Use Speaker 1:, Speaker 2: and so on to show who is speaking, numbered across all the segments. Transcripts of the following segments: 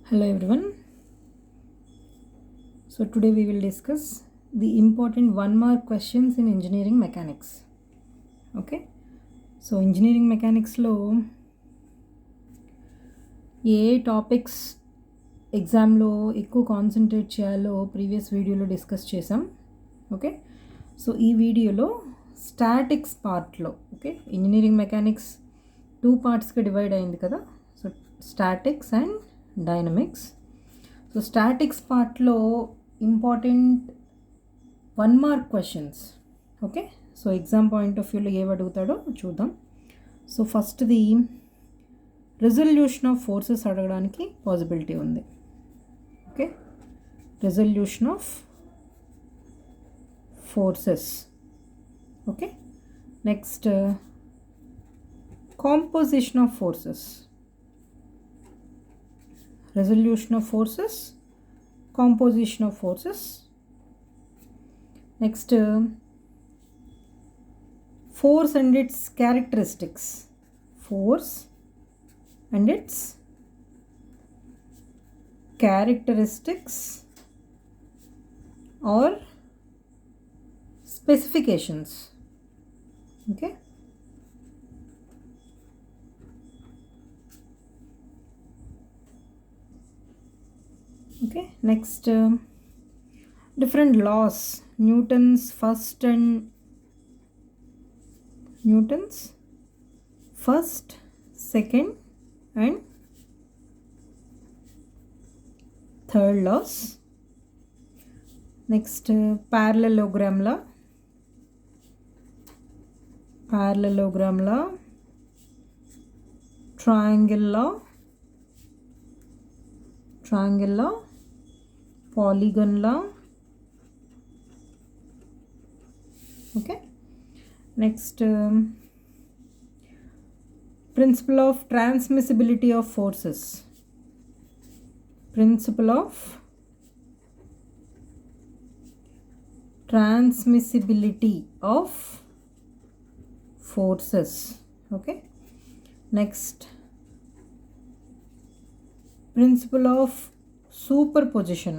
Speaker 1: Hello everyone. So today we will discuss the important one mark questions in engineering mechanics. Okay. So engineering mechanics lo A topics ఎగ్జామ్లో ఎక్కువ concentrate చేయాలో previous వీడియోలో discuss చేసాం. Okay. So ఈ వీడియోలో statics పార్ట్లో okay engineering mechanics 2 పార్ట్స్గా divide అయింది కదా. So statics and dynamics. So statics పార్ట్లో important 1 mark questions. Okay. So exam point of వ్యూలో ఏవి అడుగుతాడో చూద్దాం. సో ఫస్ట్ది రిజల్యూషన్ ఆఫ్ ఫోర్సెస్ అడగడానికి పాసిబిలిటీ ఉంది. Okay. Resolution of forces. Okay. Next composition of forces. Resolution of forces, composition of forces. Next force and its characteristics. ఫోర్స్ and its characteristics or specifications. Okay. Okay. Next different laws. Newton's first, second and third laws. Next parallelogram law, triangle law, polygon law. Okay. Next principle of transmissibility of forces. Principle of transmissibility of forces. Okay. Next principle of superposition.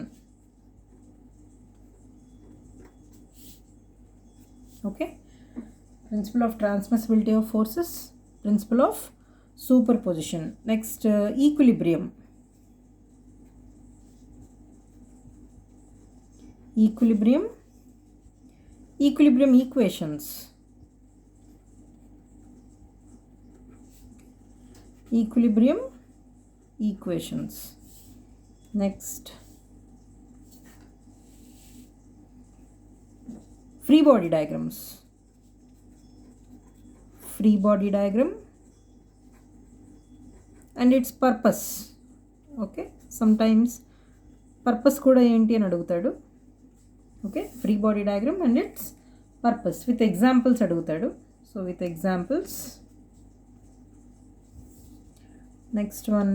Speaker 1: Okay. Principle of transmissibility of forces, principle of superposition. Next equilibrium equations. Next free body diagrams. And its purpose. Okay. Sometimes purpose kuda enti ani adugutadu. Okay. Free body diagram and its purpose with examples adugutadu. So with examples. Next one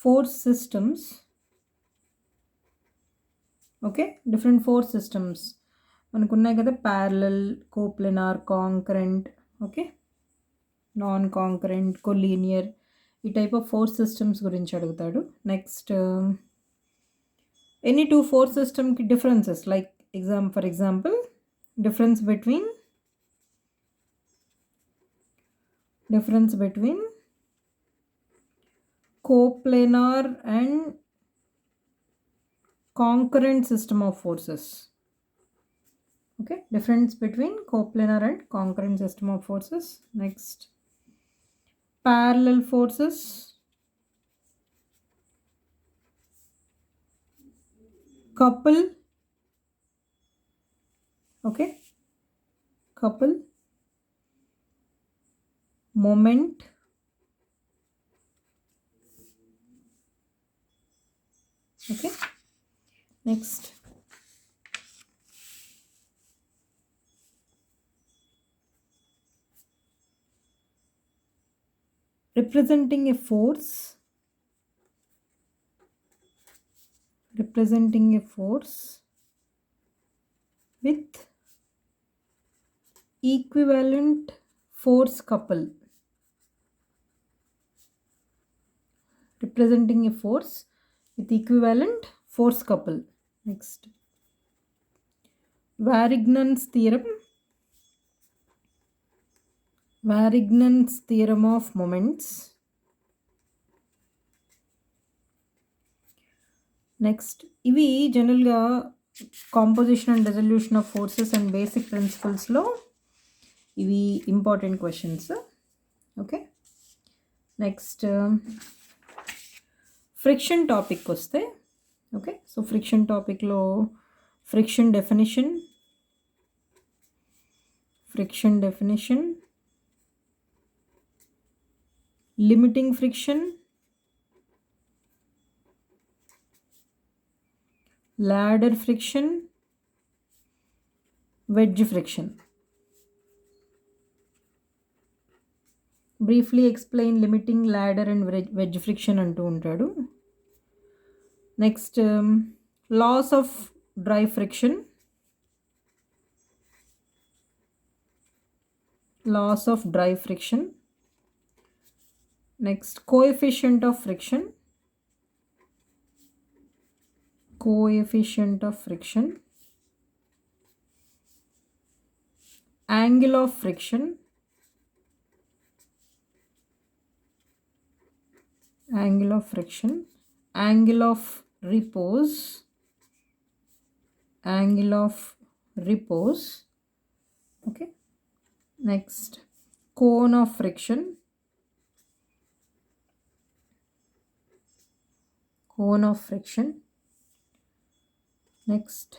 Speaker 1: force systems. Okay. Different force systems మనకు ఉన్నాయి కదా. Parallel, coplanar, concurrent, okay, non concurrent, collinear, ఈ type of force systems గురించి అడుగుతాడు. Next any 2 force సిస్టమ్కి differences like for example difference between coplanar and concurrent system of forces. Okay. Difference between coplanar and concurrent system of forces. Next parallel forces, couple, okay, moment, okay. Next representing a force with equivalent force couple, representing a force with equivalent force couple. Next, Varignon's theorem of moments. Next ఇవి జనరల్గా composition and resolution of forces and basic ప్రిన్సిపల్స్లో ఇవి important questions. Okay, next friction topic వస్తే, okay, so friction టాపిక్లో friction definition, limiting friction, ladder friction, wedge friction. Briefly explain limiting, ladder and wedge friction అంటూ ఉంటాడు. Next laws of dry friction, next coefficient of friction, angle of friction, angle of repose, okay. Next, cone of friction, next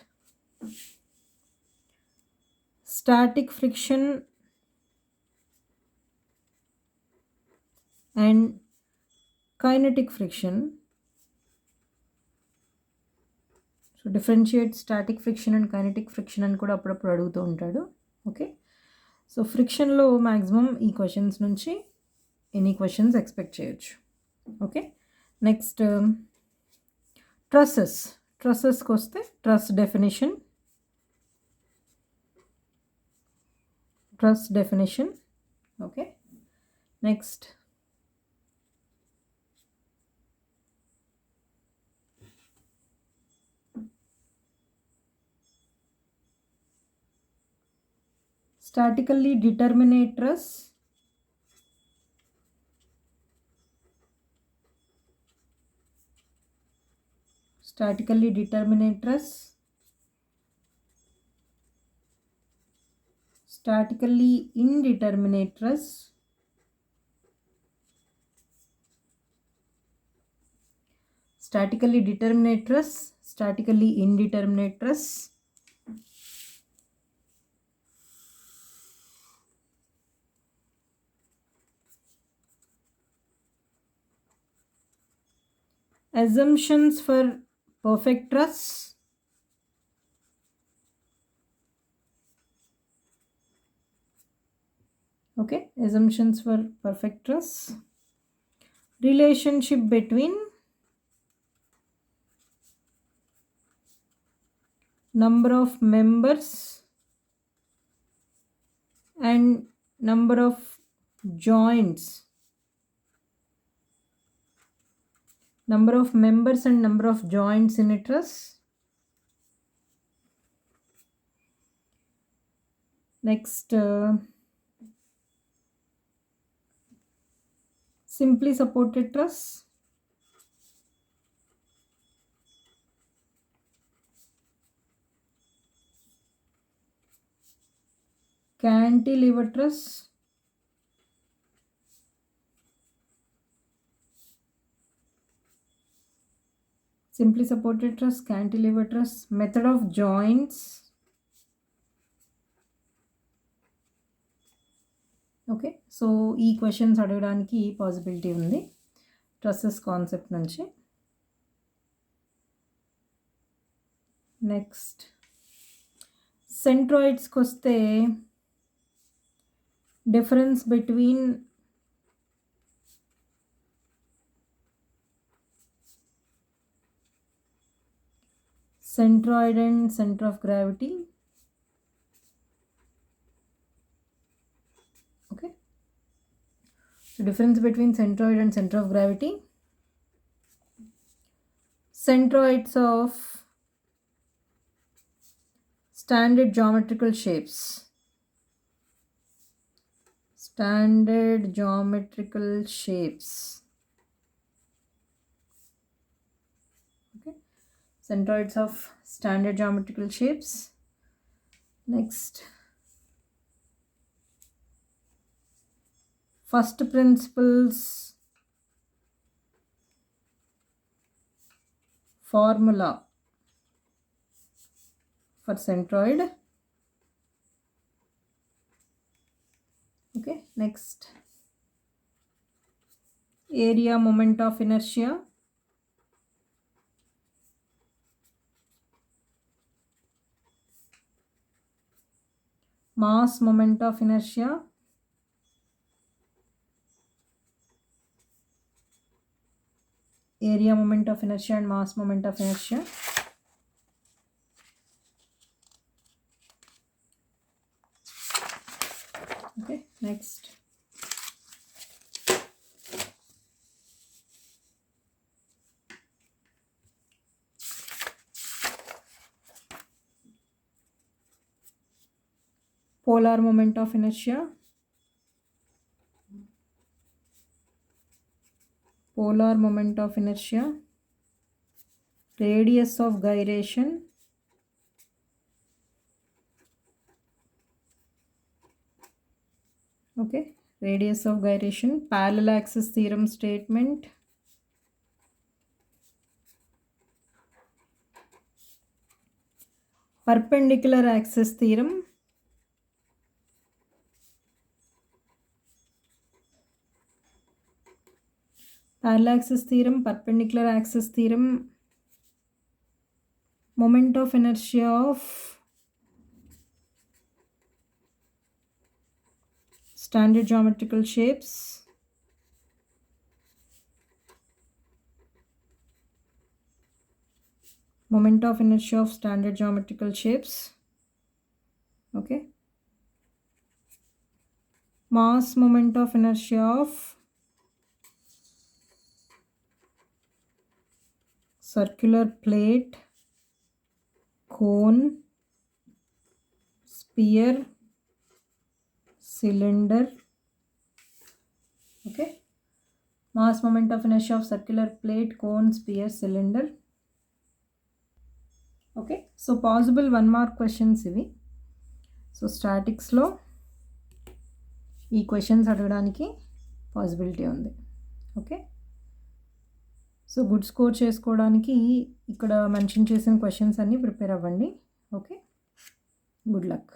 Speaker 1: static friction and kinetic friction. So differentiate static friction and kinetic friction అని కూడా అప్పుడప్పుడు అడుగుతూ ఉంటాడు. Okay, so ఫ్రిక్షన్లో maximum ఈ questions నుంచి any questions expect చేయొచ్చు. Okay, next ట్రస్సెస్కి వస్తే truss definition. Okay, next statically determinate truss, statically indeterminate truss, statically indeterminate truss, statically indeterminate truss, assumptions for perfect truss, okay, assumptions for perfect truss, relationship between number of members and number of joints, number of members and number of joints in a truss. Next, simply supported truss, cantilever truss, simply supported truss, cantilever truss, method of joints. Okay, so ఈ questions అడగడానికి possibility ఉంది trusses concept నుంచి. Next సెంట్రాయిడ్స్కి వస్తే difference between centroid and center of gravity, The difference between centroid and center of gravity. Centroids of standard geometrical shapes. Standard geometrical shapes. Okay. Centroids of standard geometrical shapes. Next. First principles formula for centroid. Okay, next. Area moment of inertia. Mass moment of inertia. Area moment of inertia and mass moment of inertia. Okay, next. Polar moment of inertia. Polar moment of inertia. Radius of gyration. Okay, radius of gyration. Parallel axis theorem statement. Perpendicular axis theorem. Parallel axis theorem, perpendicular axis theorem, moment of inertia of standard geometrical shapes, moment of inertia of standard geometrical shapes. Okay, mass moment of inertia of circular plate, cone, sphere, cylinder. Okay, mass moment of inertia of circular plate, cone, sphere, cylinder. Okay, so possible 1 mark questions ఇవి. So స్టాటిక్స్లో ఈ questions అడగడానికి possibility ఉంది. Okay, so good score చేసుకోవడానికి ఇక్కడ mention చేసిన questions అన్నీ prepare అవ్వండి. Okay, good luck.